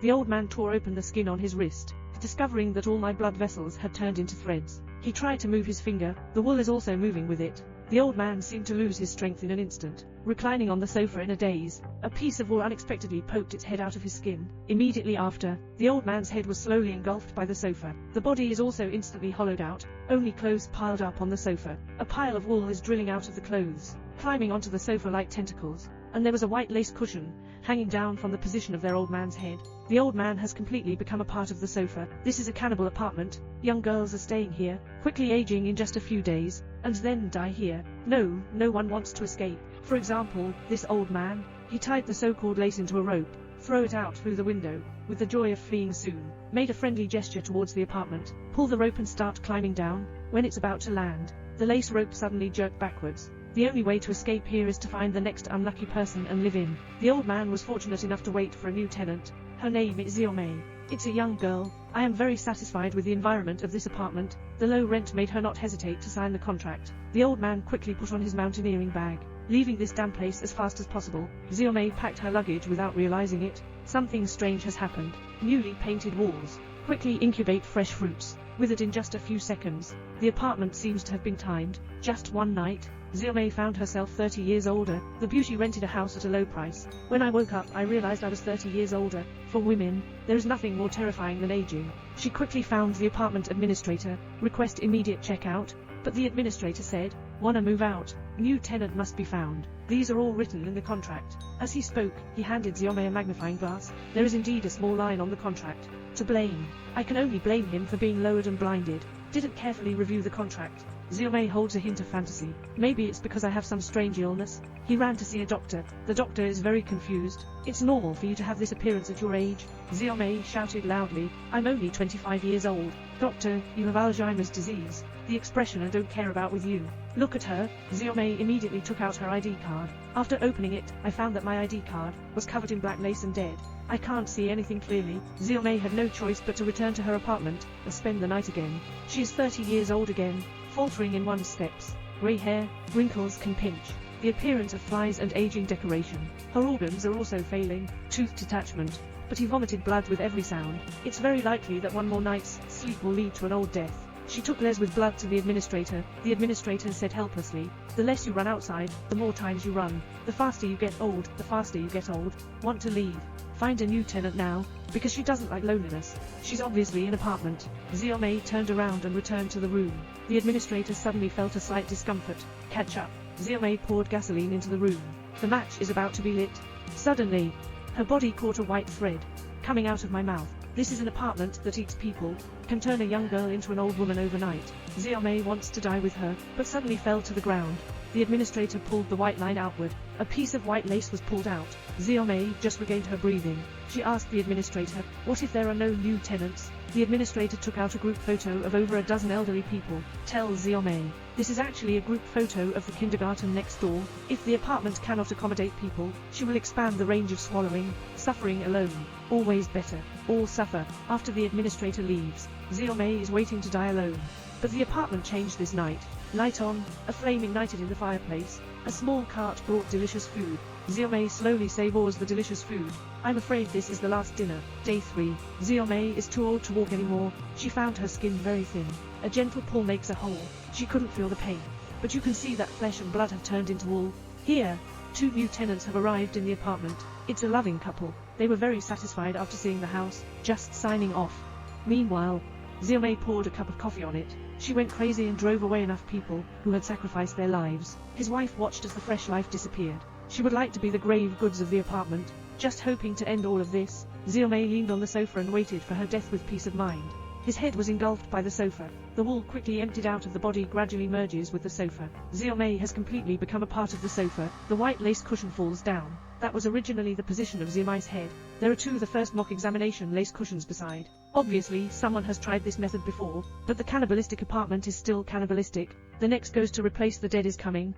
The old man tore open the skin on his wrist, discovering that all my blood vessels had turned into threads. He tried to move his finger, the wool is also moving with it. The old man seemed to lose his strength in an instant. Reclining on the sofa in a daze, a piece of wool unexpectedly poked its head out of his skin. Immediately after, the old man's head was slowly engulfed by the sofa. The body is also instantly hollowed out, only clothes piled up on the sofa. A pile of wool is drilling out of the clothes, climbing onto the sofa like tentacles, and there was a white lace cushion hanging down from the position of their old man's head. The old man has completely become a part of the sofa. This is a cannibal apartment. Young girls are staying here, quickly aging in just a few days, and then die here. No one wants to escape. For example, this old man. He tied the so-called lace into a rope, throw it out through the window, with the joy of fleeing soon, made a friendly gesture towards the apartment, pull the rope and start climbing down. When it's about to land, the lace rope suddenly jerked backwards. The only way to escape here is to find the next unlucky person and live in. The old man was fortunate enough to wait for a new tenant. Her name is Xiaomei. It's a young girl. I am very satisfied with the environment of this apartment. The low rent made her not hesitate to sign the contract. The old man quickly put on his mountaineering bag, leaving this damn place as fast as possible. Xiaomei packed her luggage without realizing it. Something strange has happened. Newly painted walls quickly incubate fresh fruits, withered in just a few seconds. The apartment seems to have been timed. Just one night, Xiaomei found herself 30 years older. The beauty rented a house at a low price. When I woke up, I realized I was 30 years older. For women, there is nothing more terrifying than aging. She quickly found the apartment administrator, request immediate checkout, but the administrator said, "Wanna move out? New tenant must be found." These are all written in the contract. As he spoke, he handed Xiaomei a magnifying glass. There is indeed a small line on the contract. To blame. I can only blame him for being lowered and blinded. Didn't carefully review the contract. Xiaomei holds a hint of fantasy. Maybe it's because I have some strange illness. He ran to see a doctor. The doctor is very confused. "It's normal for you to have this appearance at your age," Xiaomei shouted loudly. "I'm only 25 years old. Doctor, you have Alzheimer's disease. The expression I don't care about with you. Look at her." Xiaomei immediately took out her ID card. After opening it, I found that my ID card was covered in black lace and dead. I can't see anything clearly. Xiaomei had no choice but to return to her apartment and spend the night again. She is 30 years old again, faltering in one's steps. Grey hair, wrinkles can pinch, the appearance of flies and aging decoration. Her organs are also failing, tooth detachment. But he vomited blood with every sound. It's very likely that one more night's sleep will lead to an old death. She took Les with blood to the administrator. The administrator said helplessly, "The less you run outside, the more times you run. The faster you get old, the faster you get old. Want to leave? Find a new tenant now, because she doesn't like loneliness. She's obviously in apartment." Xiaomei turned around and returned to the room. The administrator suddenly felt a slight discomfort. "Catch up." Xiaomei poured gasoline into the room. The match is about to be lit. Suddenly, her body caught a white thread. "Coming out of my mouth. This is an apartment that eats people, can turn a young girl into an old woman overnight." Xiaomei wants to die with her, but suddenly fell to the ground. The administrator pulled the white line outward. A piece of white lace was pulled out. Xiaomei just regained her breathing. She asked the administrator, "What if there are no new tenants?" The administrator took out a group photo of over a dozen elderly people. Tells Xiaomei, "This is actually a group photo of the kindergarten next door. If the apartment cannot accommodate people, she will expand the range of swallowing. Suffering alone. Always better. All suffer." After the administrator leaves, Xiaomei is waiting to die alone. But the apartment changed this night. Light on, a flame ignited in the fireplace. A small cart brought delicious food. Xiaomei slowly savours the delicious food. "I'm afraid this is the last dinner." Day 3. Xiaomei is too old to walk anymore. She found her skin very thin. A gentle pull makes a hole. She couldn't feel the pain. But you can see that flesh and blood have turned into wool. Here, 2 new tenants have arrived in the apartment. It's a loving couple. They were very satisfied after seeing the house, just signing off. Meanwhile, Xiaomei poured a cup of coffee on it. She went crazy and drove away enough people who had sacrificed their lives. His wife watched as the fresh life disappeared. She would like to be the grave goods of the apartment. Just hoping to end all of this, Xiaomei leaned on the sofa and waited for her death with peace of mind. His head was engulfed by the sofa. The wool quickly emptied out of the body, gradually merges with the sofa. Xiaomei has completely become a part of the sofa. The white lace cushion falls down. That was originally the position of Xiaomei's head. There are 2 the first mock examination lace cushions beside. Obviously, someone has tried this method before, but the cannibalistic apartment is still cannibalistic. The next goes to replace the dead is coming.